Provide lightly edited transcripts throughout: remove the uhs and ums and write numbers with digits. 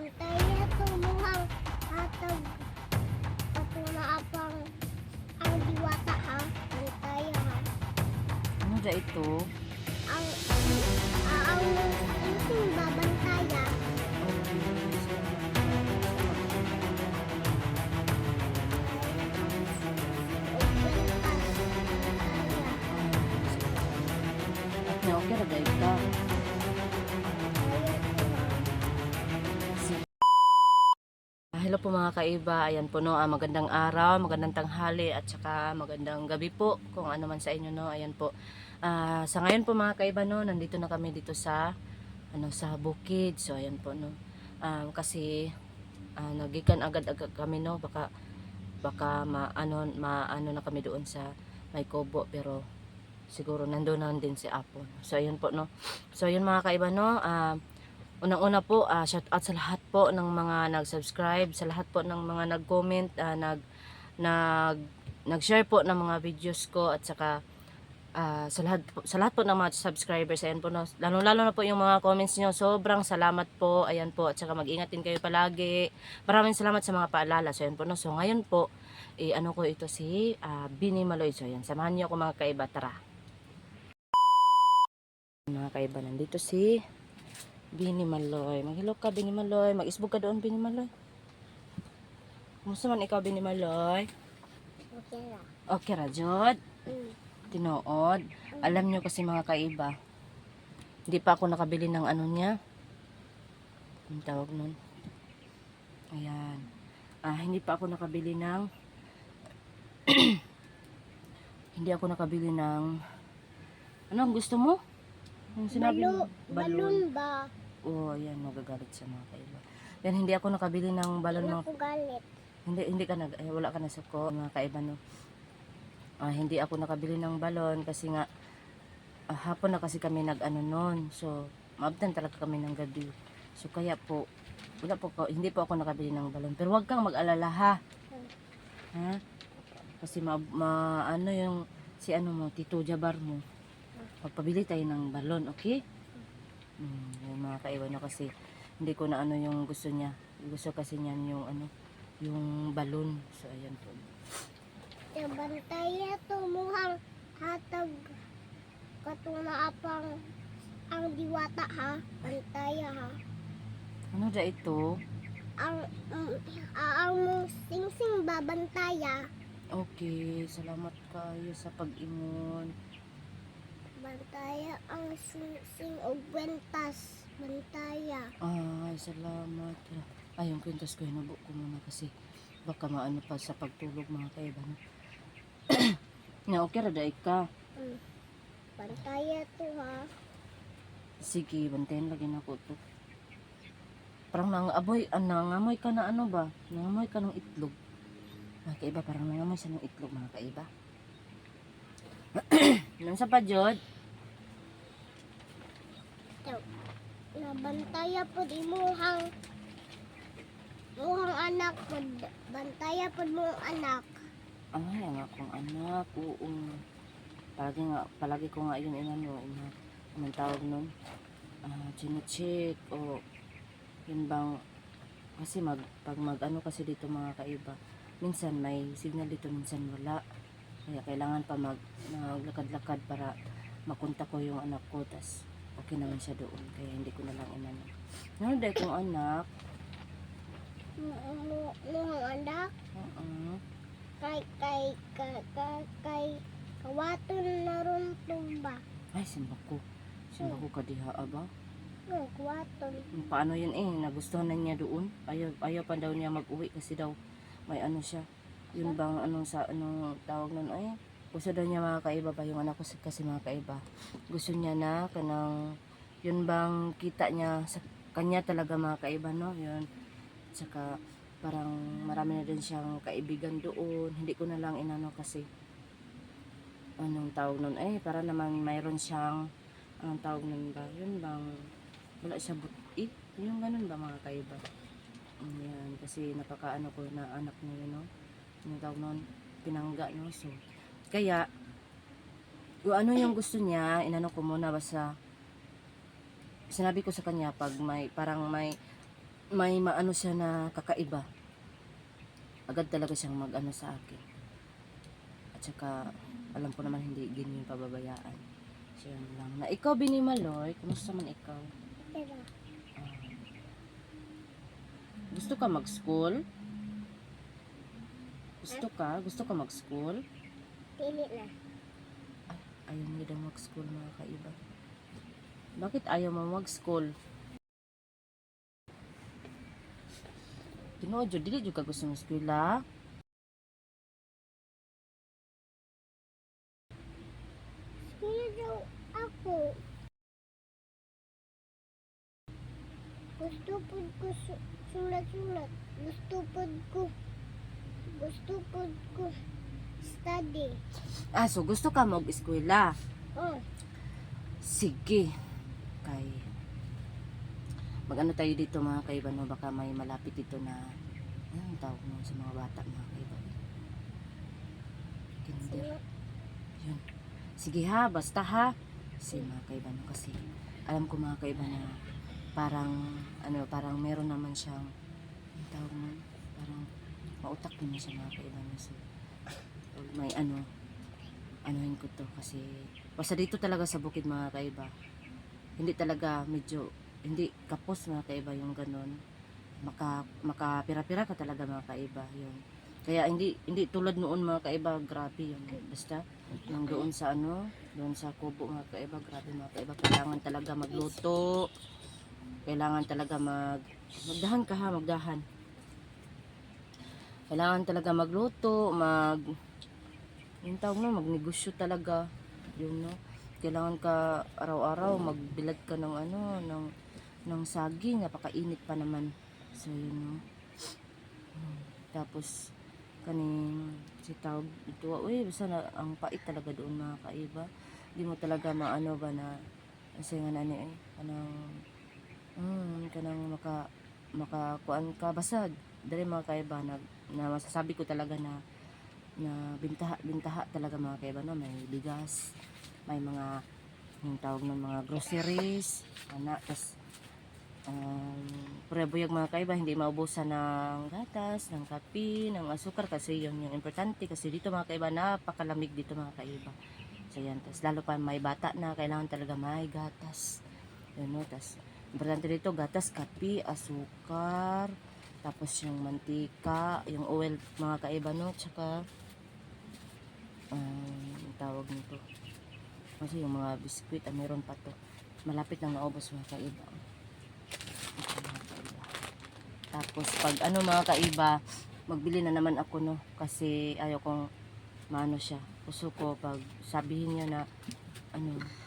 Bantaya tumuhang hatag katuna apang ang diwata ha. Bantaya ha. Ano da ito? Ang ising babantaya. At na okay ra dahil ka. Hello po mga kaiba, ayan po no, magandang araw, magandang tanghali at saka magandang gabi po kung ano man sa inyo no, ayan po. Sa ngayon po mga kaiba no, nandito na kami dito sa sa bukid. So ayan po no. Kasi nagikan agad-agad kami no, baka maano na kami doon sa may kubo, pero siguro nandoon na din si Apo. So ayan po no. So ayun mga kaiba no, unang-una po, shout out sa lahat po ng mga nag-subscribe, sa lahat po ng mga nag-comment, nag-share po ng mga videos ko, at saka sa lahat po ng mga subscribers. Ayan po no, lalo-lalo na po yung mga comments niyo. Sobrang salamat po. Ayan po, at saka mag-ingat din kayo palagi. Maraming salamat sa mga paalala. So ayan po no. So ngayon po, ano ko ito si Bini Maloy. So ayan, samahan niyo ako mga kaiba, tara. Mga kaiba, nandito si Bini Maloy. Maghilok ka, Bini Maloy. Mag-isbog ka doon, Bini Maloy. Kumusta man ikaw, Bini Maloy? Okay ra. Okay ra, Jod? Tinood. Alam nyo kasi mga kaiba, hindi pa ako nakabili ng ano niya. Ang tawag nun. Ayan. Hindi pa ako nakabili ng hindi ako nakabili ng ano ang gusto mo? Yung sinabi mo? Balon ba? Oh, ayan, nagagalit sa mga kaiba. Yan, hindi ako nakabili ng balon Hindi mga... ako galit. Hindi ka wala ka na sa ko, mga kaiba, no? Hindi ako nakabili ng balon kasi nga, hapon na kasi kami nag-ano nun. So, maabtan talaga kami ng gabi. So, kaya po, hindi po ako nakabili ng balon. Pero wag kang mag-alala, ha? Ha? Kasi ano yung, si ano mo, Tito Jabar mo. Magpabili tayo ng balon, okay? Yung mga kaiba na kasi hindi ko na ano yung gusto niya. Gusto kasi niyan yung ano, yung balon. So ayan po. Yung bantaya tumuhang hatag katuna apang ang diwata ha. Bantaya ha. Ano da ito? Ang singsing babantaya. Okay, salamat kayo sa pag-ingon. Bantaya ang singsing og kwentas. Bantaya. Ay, salamat. Ay, yung kwintas ko, hinubo ko muna kasi baka maano pa sa pagtulog mga kaiba. No? Na okay ra da ka. Bantaya to ha. Sige, bantayan lagi na ko to. Parang nangamoy ka na ano ba? Nangamoy ka ng itlog. Mga kaiba, parang nangamoy siya ng itlog mga kaiba. Nang sa pa, Jod? Nabantaya po di muhang anak po. Bantaya po mo anak. Ay, ang akong anak. Oo. Palagi ko nga yun anong tawag nun? Chinecheck o yun bang, kasi pag ano kasi dito mga kaiba, minsan may signal dito, minsan wala. Kaya kailangan pa maglakad-lakad para makontak ko yung anak ko. Tas okay naman siya doon. Kaya hindi ko na lang inano. Nanoday kong anak. Muhang anak. Kay kawaton na ron ba? Ay, simba ko kadiha ba? Kawaton. Paano yun nagustuhan na niya doon. Ayaw pa daw niya mag-uwi kasi daw may ano siya. Yun bang anong tawag nun, ay gusto daw niya mga kaiba ba yung anak ko kasi mga kaiba. Gusto niya na kanang yun bang kita niya sa kanya talaga mga kaiba, no? Yun. Tsaka parang marami na din siyang kaibigan doon. Hindi ko na lang inano kasi anong tawag nun, para naman mayroon siyang anong tawag nun ba? Yun bang wala siya buti. Yung ganun ba mga kaiba? Yan, kasi napakaano ko na anak niya, no? Yung tawag nun, pinangga, no? So, kaya, kung ano yung gusto niya, inano ko muna basta, sinabi ko sa kanya, pag may, parang may may maano siya na kakaiba. Agad talaga siyang mag-ano sa akin. At saka, alam ko naman hindi ganyan pababayaan. So, yun lang. Na ikaw, Binimaloy, kumusta man ikaw? Pero, Ah, gusto ka mag-school? Gusto ka mag-school? pili na. Ayaw mo daw mag-school, mga kaiba. Bakit ayaw mo mag-school? Tinuod jud dili jud ka gusto ng eskwela. Pili daw ako. Gusto po ko sulat-sulat. Gusto po ko study. Ah, so gusto ka mag-eskwela. Oh, Sige. Kay mag-ano tayo dito mga kaiba, no? Baka may malapit dito na anong tawag mo sa mga bata, mga kaiba. Kinder. Yun. Sige ha, basta ha. Kasi mga kaiba, no? Kasi alam ko mga kaiba na parang meron naman siyang anong tawag mo, parang mautak naman siya mga kaiba, no? So, pag may anuhin ko to kasi basta dito talaga sa bukid mga kaiba, hindi talaga medyo hindi kapos mga kaiba yung ganun, makapira-pira ka talaga mga kaiba yun. Kaya hindi tulad noon mga kaiba, grabe yun. Basta yung doon sa doon sa kubo mga kaiba, grabe mga kaiba, kailangan talaga magluto, kailangan talaga magdahan ka ha, magdahan. Kailangan talaga magluto, yung tawag mo, magnegosyo talaga. Yun, no? Kailangan ka araw-araw magbilad ka ng ng saging, napakainit pa naman. So, yun, no? Tapos, kaning si tawag ito, uy, basta na, ang pait talaga doon mga kaiba. Hindi mo talaga maano ba na, kasi nga nani, kanang makakuan ka, basta, dali mga kaiba, na masasabi ko talaga na bintaha talaga mga kaiba, no? May bigas, may mga yung tawag ng mga groceries, tas prebuyag mga kaiba, hindi maubusan ng gatas, ng kape, ng asukar, kasi yun yung importante, kasi dito mga kaiba napakalamig dito mga kaiba. So yan, tas lalo pa may bata na, kailangan talaga may gatas, yun, no? Tas importante dito gatas, kape, asukar, tapos yung mantika, yung oil mga kaiba, no? Tsaka yung tawag nito kasi yung mga biskwit, meron pa to, malapit nang naubos mga kaiba. Tapos pag mga kaiba, magbili na naman ako, no, kasi ayaw kong maano siya, gusto ko pag sabihin niya na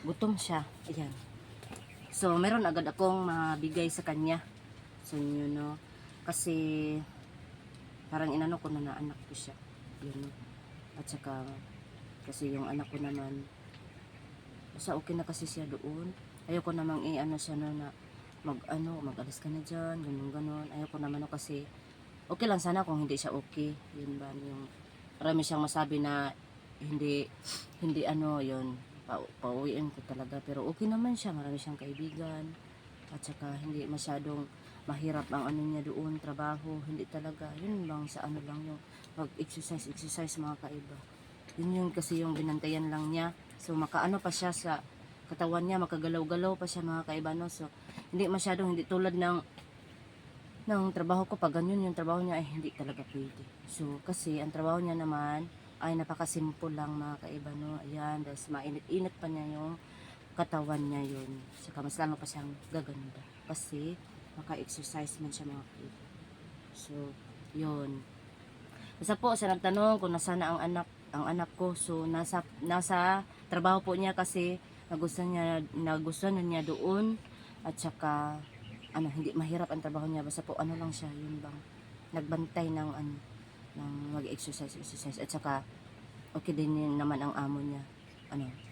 gutom siya, ayan. So meron agad akong mabigay sa kanya, so yun, no, kasi parang inano ko na anak ko siya, yun, no. At saka kasi yung anak ko naman, basta okay na kasi siya doon. Ayoko namang siya na mag-alis ka na dyan, ganun. Ayoko naman, no, kasi okay lang sana kung hindi siya okay. Yun ba, yung marami siyang masabi na hindi yun, pauwiin ko talaga. Pero okay naman siya, marami siyang kaibigan. At saka hindi masyadong mahirap ang niya doon, trabaho, hindi talaga. Yun lang sa lang yung mag-exercise mga kaiba. Yun kasi yung binantayan lang niya. So makaano pa siya sa katawan niya, makagalaw-galaw pa siya mga kaiba, no? So hindi masyadong, hindi tulad ng trabaho ko, pag ganyan yung trabaho niya ay hindi talaga pwede. So kasi ang trabaho niya naman ay napakasimple lang mga kaiba, no? Ayan, dahil mainit-init pa niya yung katawan niya yun. Saka mas lalo pa siyang gaganda kasi maka-exercise man siya mga kaiba. So yun. Basta po sa nagtanong kung nasaan na ang anak ko, so nasa trabaho po niya kasi nagustuhan niya doon, at saka hindi mahirap ang trabaho niya, basta po lang siya, yun bang nagbantay ng ng mag-exercise, at saka okay din naman ang amo niya,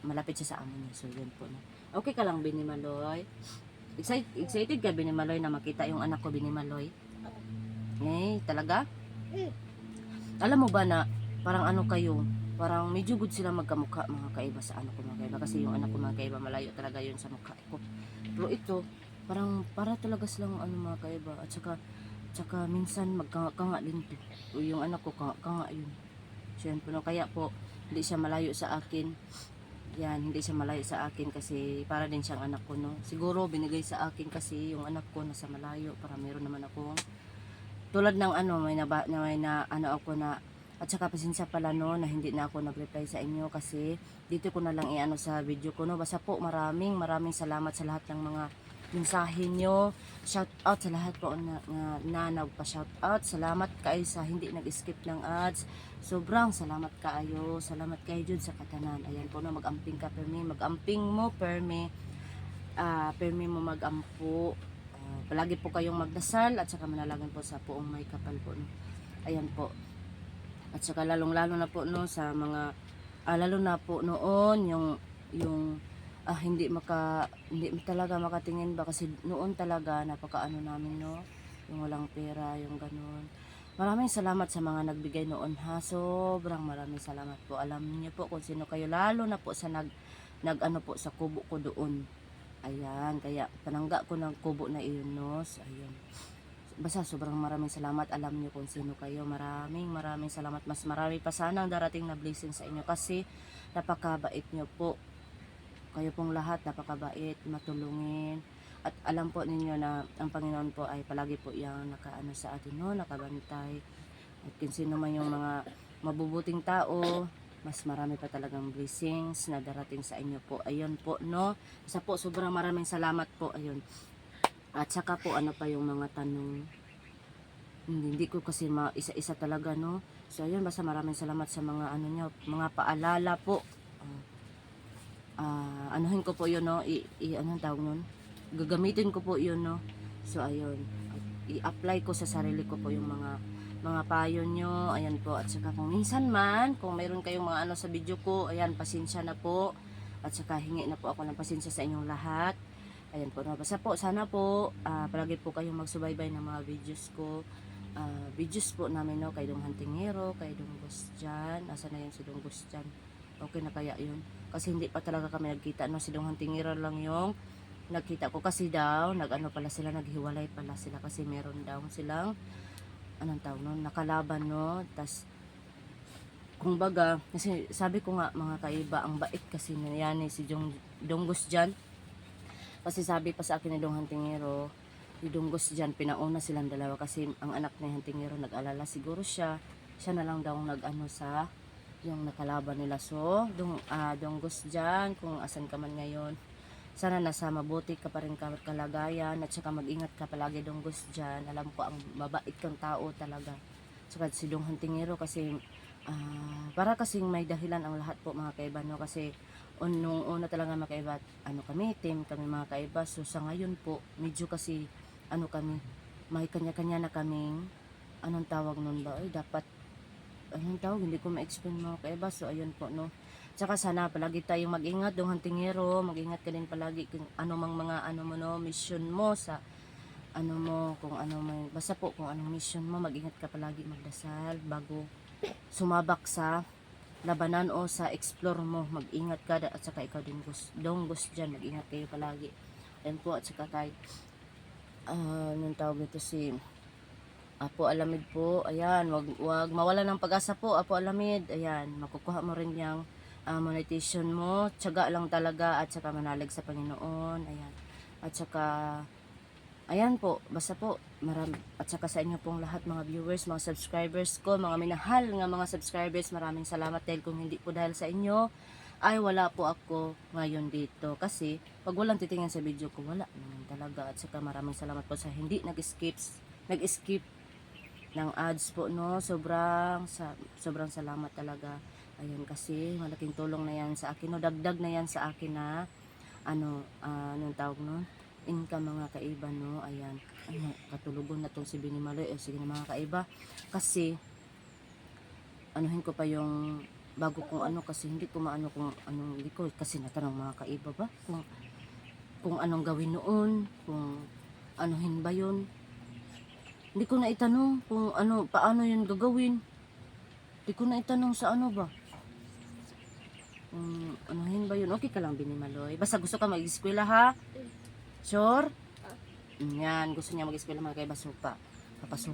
malapit siya sa amo niya, so yun po, no. Okay ka lang, Binimaloy? Excited ka, Binimaloy, na makita yung anak ko, Binimaloy? Talaga? Alam mo ba na parang kayo, parang medyo good sila magkamukha mga kaiba sa anak ko mga kaiba, kasi yung anak ko mga kaiba malayo talaga yun sa mukha ko. Pero ito, Parang para talaga silang ano mga kaiba. At saka minsan magkanga din to. O yung anak ko kanga yun. So yan po no. Kaya po hindi siya malayo sa akin. Yan, hindi siya malayo sa akin kasi para din siyang anak ko no. Siguro binigay sa akin kasi yung anak ko nasa malayo para meron naman akong tulad ng ano may na ano ako na at saka pasensya pala no na hindi na ako nag-reply sa inyo kasi dito ko na lang i-ano sa video ko no. Basta po maraming salamat sa lahat ng mga mensahe nyo. Shout out sa lahat po na nagpa-shout out. Salamat kayo sa hindi nag-skip ng ads. Sobrang salamat kaayo. Salamat kayo jud sa katanan. Ayan po na mag-amping ka permi. Mag-amping mo permi. Permi mo mag-ampo. Palagi po kayong magdasal at saka manalangin po sa puong may kapal po no. Ayan po. At saka lalong-lalo na po no sa mga lalo na po noon yung hindi talaga makatingin ba kasi noon talaga napakaano namin no yung walang pera yung ganun. Maraming salamat sa mga nagbigay noon ha, sobrang maraming salamat po. Alam niyo po kung sino kayo, lalo na po sa nag ano po sa kubo ko doon. Ayan, kaya panangga ko ng kubo na iyon no. Ayun, basta sobrang maraming salamat. Alam niyo kung sino kayo. Maraming salamat. Mas marami pa sana ang darating na blessing sa inyo kasi napakabait niyo po. Kayo pong lahat napakabait, matulungin. At alam po ninyo na ang Panginoon po ay palagi po yung nakaano sa atin no, nakabantay. At kung sino man yung mga mabubuting tao, mas marami pa talagang blessings na darating sa inyo po. Ayun po no. Isa po sobrang maraming salamat po. Ayun. At saka po ano pa yung mga tanong. Hindi ko kasi isa-isa talaga no. So ayun, basta maraming salamat sa mga ano nyo, mga paalala po. Anuhin ko po yun no, anong tawag nun, gagamitin ko po yun no. So ayun, i-apply ko sa sarili ko po yung mga payo nyo. Ayan po, at saka kung minsan man kung mayroon kayong mga ano sa video ko, ayan, pasensya na po. At saka hingi na po ako ng pasensya sa inyong lahat. Ayan po, basta po sana po palagi po kayong magsubaybay ng mga videos ko. Videos po namin no, kay Dong Hantingero, kay Dong Gusjan. Asa na yun si Dong Gusjan? Okay na kaya yun? Kasi hindi pa talaga kami nagkita no, si Dong Hantingero lang yung nagkita ko kasi daw nagano pala sila, naghiwalay pala sila kasi meron daw silang anong tawag no, nakalaban no. Tas kung baga kasi sabi ko nga mga kaiba, ang bait kasi niya ni si Dong Gusjan. Kasi sabi pa sa akin ni Dong Hantingero, si Dong Gusjan pinauna silang dalawa kasi ang anak ni Hantingero nag-alala siguro siya na lang daw nag-ano sa yung nakalaban nila. So Dong Gusjan, kung asan ka man ngayon, sana nasa mabuti ka pa rin kalagayan at saka mag-ingat ka palagi Dong Gusjan. Alam ko ang mabait kang tao talaga. Saka si Dong Hantingero kasi para kasing may dahilan ang lahat po mga kaiba no, kasi nung una talaga mga kaiba, ano kami, team kami mga kaiba. So sa ngayon po medyo kasi ano kami, may kanya-kanya na kaming anong tawag nun ba, dapat anong tawag, hindi ko ma-explain mga kaiba. So ayun po no. Tsaka sana palagi tayong mag-ingat Dong Hantingero, mag-ingat ka din palagi kung ano mang mga ano mo no, mission mo sa ano mo, kung ano may basta po kung anong mission mo, mag-ingat ka palagi, magdasal bago sumabak sa labanan o sa explore mo. Mag-ingat ka at saka ikaw din Dong Gusjan, mag-ingat kayo palagi. Ayan po, at saka kay anong tawag ito si Apo Alamid po. Ayan, wag mawala ng pag-asa po Apo Alamid. Ayan, makukuha mo rin yung monetization mo. Tiyaga lang talaga at saka manalig sa Panginoon. Ayan. At saka ayan po, basta po marami, at saka sa inyo pong lahat mga viewers, mga subscribers ko, mga minahal nga mga subscribers, maraming salamat dahil kung hindi po dahil sa inyo ay wala po ako ngayon dito. Kasi pag walang titingin sa video ko, wala naman talaga. At saka maraming salamat po sa hindi nag-skip ng ads po no. Sobrang salamat talaga. Ayun, kasi malaking tulong na yan sa akin no, dagdag na yan sa akin na anong tawag no, income mga kaiba no. Ayan, katulugon na tong si Binimaloy. Sige na mga kaiba, kasi anuhin ko pa yung bago kung ano, kasi hindi ko maano kung anong, hindi ko kasi natanong mga kaiba ba kung anong gawin noon, kung anuhin ba yun. Hindi ko na itanong kung ano, paano yun gagawin. Hindi ko na itanong sa ano ba, anuhin ba yun. Okay ka lang Binimaloy, basta gusto ka mag-eskwela ha. Sure? Yan, gusto niya mag-eskwela mga kaiba, supa. Papasukan